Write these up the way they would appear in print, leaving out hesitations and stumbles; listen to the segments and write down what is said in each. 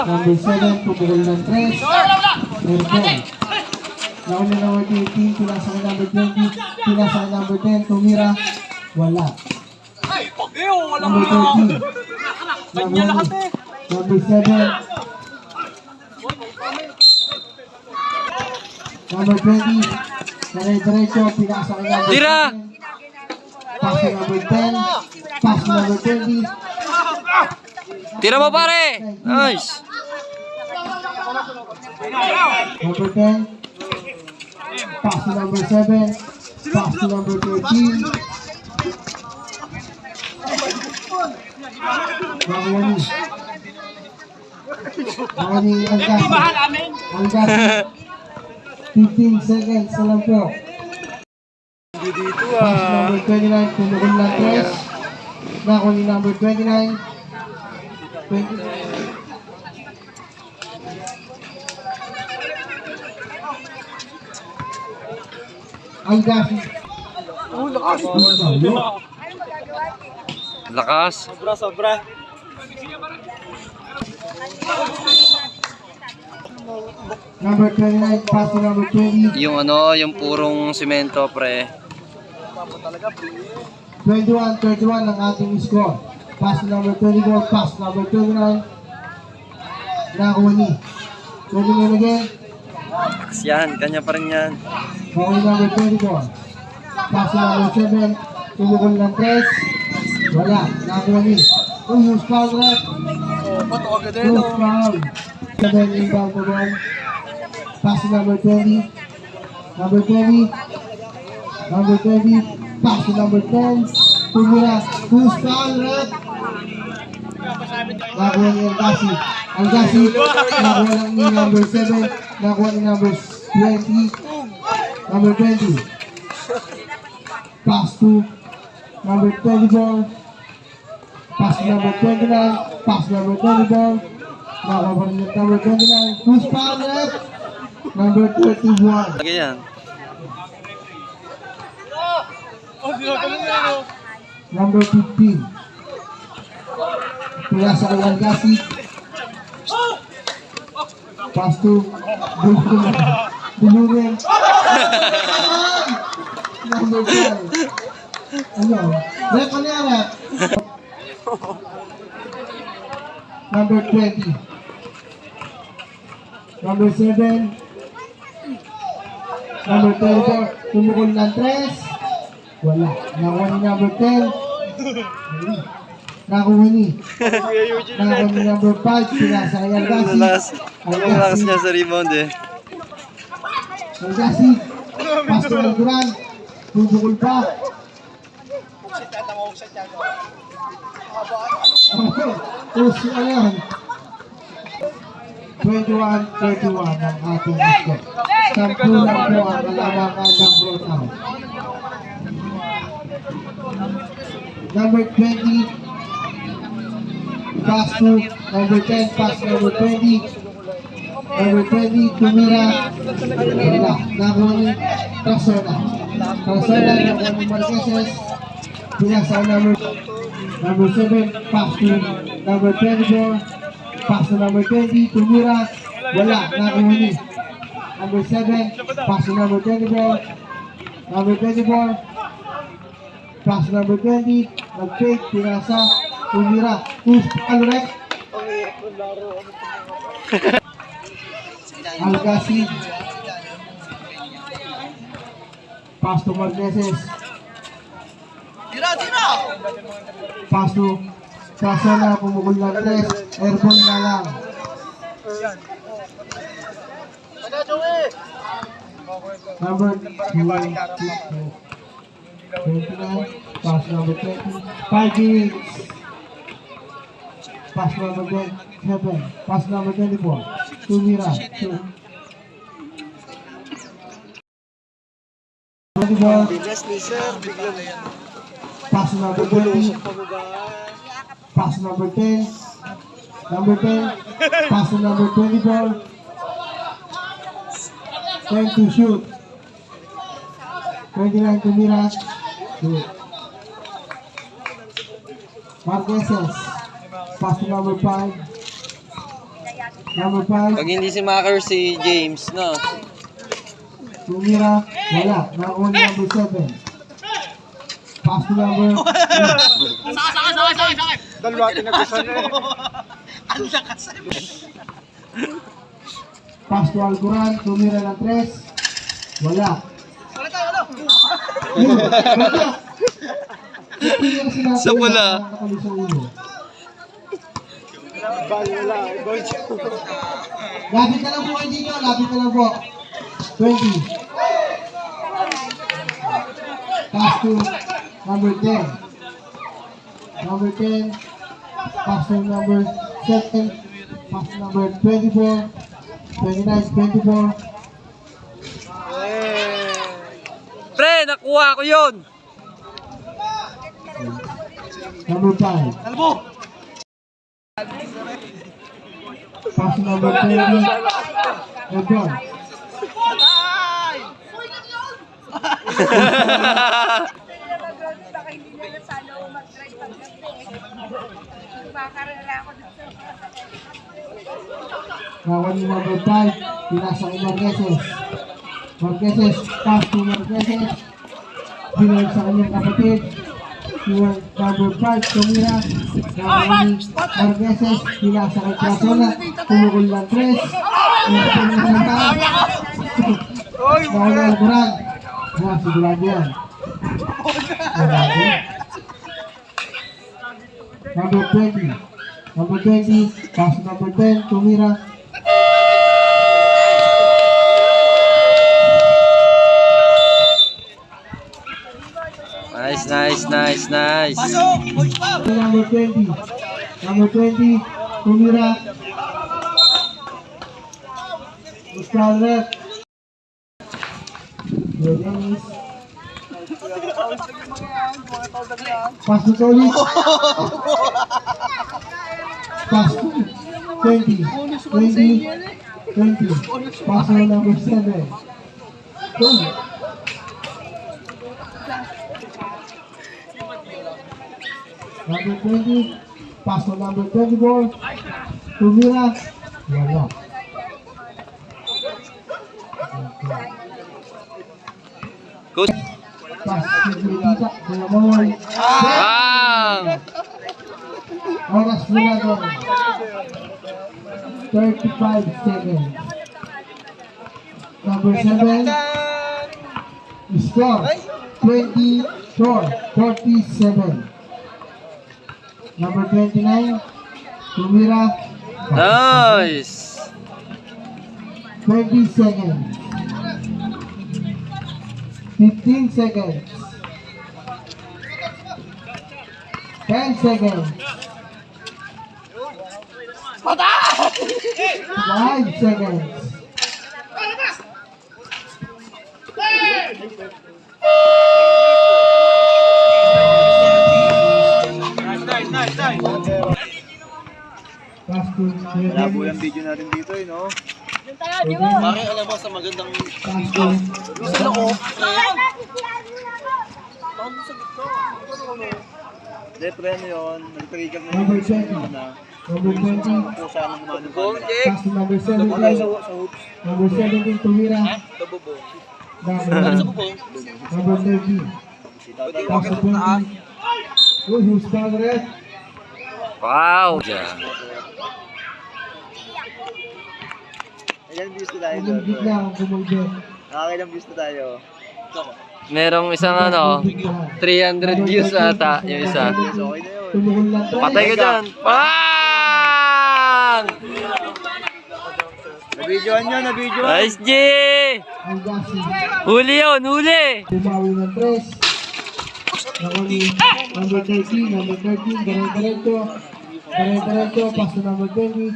Number 7, pumukol ng 3. Airborne. Nauna number 13, pinasa kay number 20. Pinasa kay number 10, tumira. Wala. Number 13. Number 7. Number 20. Dire-diretso, pinasa kay number 10. Pass to number 10. Pass to number 20. Tira mo pare. Nice. Number 10. Pass to number 7. Pass to number 13. Nakawani. Nakawani ang gasi. Ang gasi. 15 seconds na lang po. Dito Pass number 29. Pumukul ng 3. Nakawani number 29. 29. Ang gasi. Lakas. Sobra. Number 29, pass to number 20. Yung ano, yung purong simento pre. 21-31 ang ating score. Pass to number 24, pass to number 29. Nakakuha ni. 29 again. Lakas yan, kanya pa rin yan. Nakakuha number 24. Pass to number 7. Tumukol ng 3. Wala. Nakakuha ni. Use foul rep. Use foul. 7 inbound the ball. Pass to number 20. Number 20. Number 20. Pass to number 10. Tumira. Use foul rep. Nakuha ni Algasi. Algasi. Nakuha lang ni number 7. Nakuha ni number 20. Number 20. Pass to number 24. Pass to number 29. Pass to number 24. Nakuha ni number 29. Who's foul rep? Number 31. Lagi yan. Number 15. Pula sa kay Algasi. Pass to Bulurin. Number 12. Ano? Rep, ano yan, rep? Number 20. Number 7. Number 34. Tumukol ng 3. Wala. Nakuha ni number 10. Nakuha ni. Nakuha ni number 5. Pinasa kay Algasi. Lakas niya sa rebound eh. Algasi. Pass to ng Duran. Bubukol pa. Push, ano yan? 21-31 ang ating score. Sampulan po ang kalamangan ng Brotown. Number 20. Pass to number 10. Pass number 20. Number 20. Tumira. Wala. Nakuha ni Trasona. Trasona. Nakuha ni Marqueses. Pinasa number 7. Pass to number 24. Pass to number 20. Tumira. Wala. Nakuha ni number 7. Pass to number 24. Number 24. Pass to number 20. Nag-fake. Pinasa. Tumira. Push. Alrek. Algasi. Pass to Marqueses. Pass to Trasona. Pumukul ng 3. Airborne na lang. Number 29. Pass number 20. 5 minutes. Pass number 27. Pass number 24. Tumira. 24. Pass number 20. Pass number 10. Number 10. Pass number 24. 10 to shoot. 29 to Miras. Marqueses. Pass to number 5. Number 5. Pag hindi si Macker, si James, no? Tumira. Wala. Nakuha ni number 7. Pass to number 8. Dalawa tinagusan na eh. Pass to Alcoran. Tumira ng 3. Wala. Sa pula. Lapit na lang po kayo dito. Lapit na lang po. 20. Pass to number 10. Number 10. Pass to number 7. Pass to number 24. 29, 24. Pre, nakuha ko yun! Number 5. Pass to number 20. LeBron. Baka hindi na nasalo mag-drive pag-gabi. Baka na ako dito. Kawan ni number 5. Pinasa kay Marqueses. Marqueses. Pass to Marqueses. Pinag sa kanyang kapatid. Yung number 5. Tumira. Kawan ni Marqueses. Pinasa kay Crasola. Tumukol ng 3. Pinasa ng Santa. Kawan ni Alcoran. Sigurado yan. Number 20. Number 20. Pass to number 10. Tumira. Nice, nice, nice, nice. Number 20. Number 20. Tumira. Muscaret. Dennis. Pass to Tony. Pass to 20. 20. 20. Pass to number 7. Tony. Number 20. Pass to number 24. Tumira. Wala. Coach. Pass to Judita. Kulamor. Bang! Oras mula doon. 35 seconds. Number 7. Score. 47. Number 29. Tumira. Nice! 20 seconds. 15 seconds. 10 seconds. 5 seconds. Pass to Labo yung video natin dito eh, no? Bakit alam mo sa magandang pass to gusto ko? Hindi, pre, ano yun? Nag-trigger na number yun. 20. Number 20. Kung saan ang mga Bong, nagpapalala. Jake! Pass to number Tayo 17. sa hoops. Number 17, Tumira. Tabubo. Number 13. Pass to 20. Oh, who's covered? Wow! Diyan. Ilan views na tayo doon? Bumulbit na ang bumulbit. Nakakailang views na tayo. Merong isang ano, 300 views ata yung isa. Yes, okay na yun. Tumukol lang tayo. Patay ka dyan. Bang! Nabidyoan nyo, nabidyoan. Nice, G! Ang gasi. Huli yun, huli! Bumawi ng 3. Nakuli. Number 13. Number 13. Diretso. Diretso. Pass to number 20.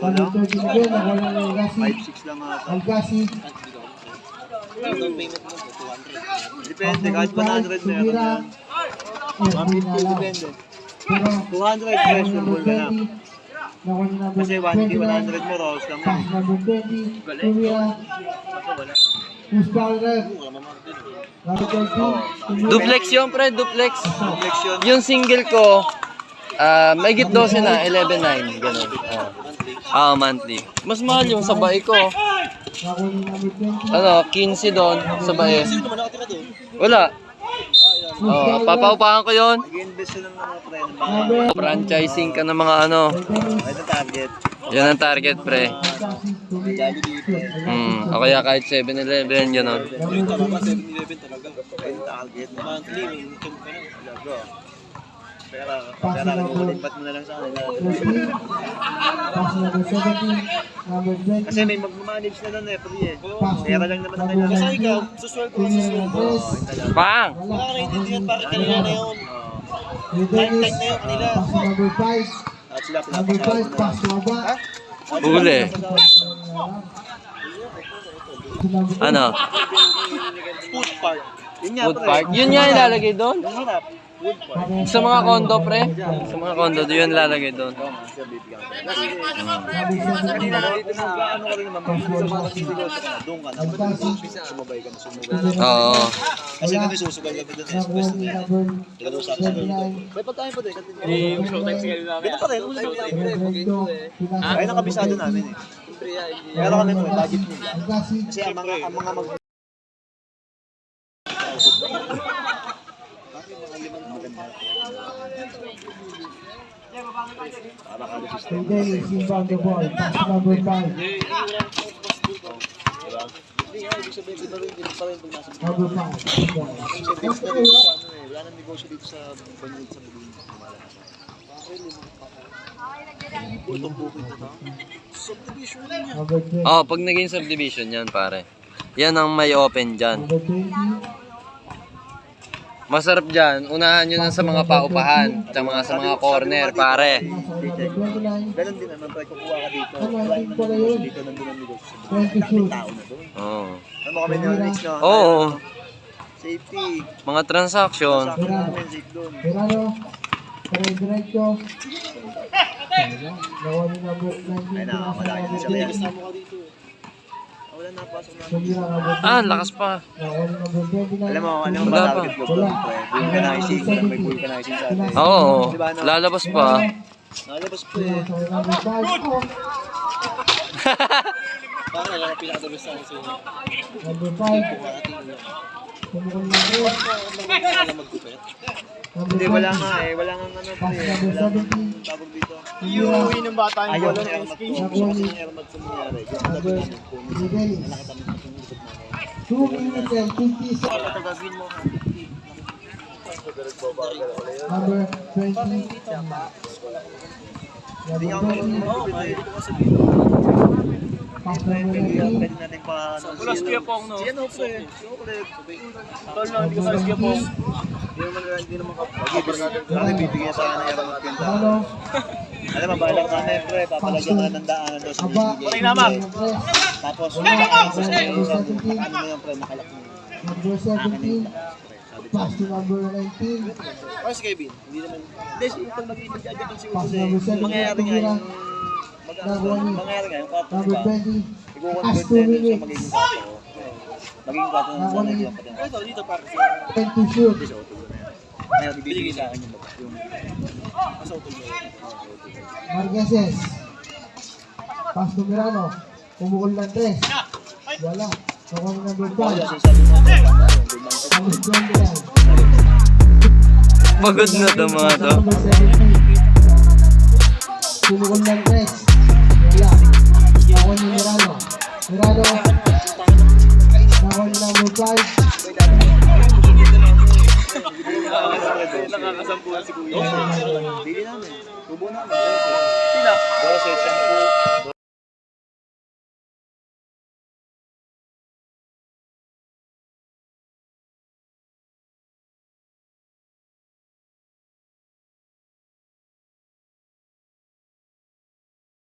Number 13 again. Nakala ng Algasi. 5-6 lang ata. Algasi. Depende, kahit 100 meron Tumira. yan. 150 depende. Pero 200 questionable ka na. nakuli number Kasi 1K 29. 100 mo, rolls lang Pass yun. number 20. Tumira. Who's covered? Number 13. Duplex yun, pre, duplex. Reflection. Yung single ko, may git 12 na, 11-9. Ganun. Ah, monthly. Mas mahal yung sa bae ko. Nakuha ni number 20. Ano, 15 doon sa bae. Wala. Oh, papaupahan ko yon. Nag-invest sila ng mga friend. Franchising ka ng mga ano. Ito target. Yan ang target, pre. O kaya kahit 7-Eleven, gano'n. Ito target. Monthly, income ka na. Lago. Pera lipat mo na lang sa kanila. 13. Pass number 17. Number 20. Kasi may mag-manage na nun eh, pre eh. Pass Pera lang naman ang kailangan. Kasi ikaw, susweldo Pang! wala. para kanila na yun. Dennis, pass number 5. At sila Number 5, pass number. Huli. Ano? Food park. Yun nga, Food pre. park? Yun nga ilalagay doon? Yung harap. Food park. Sa mga condo, pre? Sa mga condo, yun ilalagay doon. Sir, bibigyan ko. Kasi, Number 17. kanina dito na ano ka rin naman, sa mga nagsisigosyo ka, doon ka na. Sumabay ka na, sumubay. Oo. Kasi kami susugal kami doon sa Nakuha express ni na yan. number Nag-usap sa doon. 39. May pagkain pa din. Yung showtime siya Ganun pa rin. Ulit pa rin. Ay, Ay, nakabisado namin eh. Pero kami po, budget nila. Kasi ang mga mag... Dennis, inbound the ball. Pass number 5. Hindi nga, ibig sabihin, iba rin pa rin pag nasa Number 5. wala nang negosyo dito sa Banyud sa Bulong. Itong bukid na to. Subdivision na niya. Number 20. Oh, pag naging subdivision yan, pare. Yan ang may open dyan. Number 20. Masarap dyan. Unahan nyo na sa mga paupahan. Sa mga corner, pare. Number 29. Ganun din naman, pre, kukuha ka dito. Ano, Wala hindi nang pala negosyo yun. dito, nandun ang negosyo. 20 shoot. Tao na doon. Oo. Ano mo kami nyo, next no? Oo. Safety. Mga transaction. Sakto namin, safe doon. Verano. Diretso. Nakuha ni number 19. Ay na, wala kayo sa kaya. Wala na, pasok na. Sumira number 20. Ah, lakas pa. Nakuha ni number 29. Alam mo ba Wala target ko doon, pre? Vulcanizing. May vulcanizing sa atin. Oo. Lalabas pa. Nalabas po eh. So, number 5. Parang wala pinakadabas sa akin. Number 5. Tumukol na po. Number Hindi, 20. wala nga eh. Wala nga ano Pass pre. number Wala 17. tawag dito. Sumira. ng bata yung bola ng SK. Nakuha ni Airmat sa nangyari. number ni Dennis. 2 minutes and 50 seconds. Gagawin mo. Number 20. Hindi nga Number ako 20. mahilig ko kasi dito. Pass number 19. Pwede natin pa... Wala si Kuya Pong, no? Si ano, pre? Tol na, hindi ko sa Kuya Pong. Hindi naman kapag. Bakit bibigyan sa akin ng Airmat Quinta? Ano? Alam mo, balang kami, pre. Papalagyan ka ng daanan doon sa Aba. bibigay. Tapos, Number ano 17. mo yung pre, nakalak mo. Number 17. Pass to number 19. Or si Kevin, hindi naman. Hindi, pag mag-ibig agad si Pass Uso number 17. mangyayari nga yung... Nakuha ni Mangyayari nga yung kwarto, number diba? 20. I-convert As 2 na yun sa minutes. magiging kwarto. Magiging kwarto na Nakuha sana ni yung patin. Ito, dito para sa... 10 to shoot. Sa auto na yan. Ngayon, ibibigay sa akin yung baba. Yung... Sa auto na yan. Marqueses. Pass to Mirano. Umukol ng 3. Wala. Nakuha ni number 5. Kaya sabi mo, Number 29. Pagod na to mga to. Number 17. Umukol ng 3. Wala. Nakuha ni Mirano. Mirano. Nakuha ni number 5.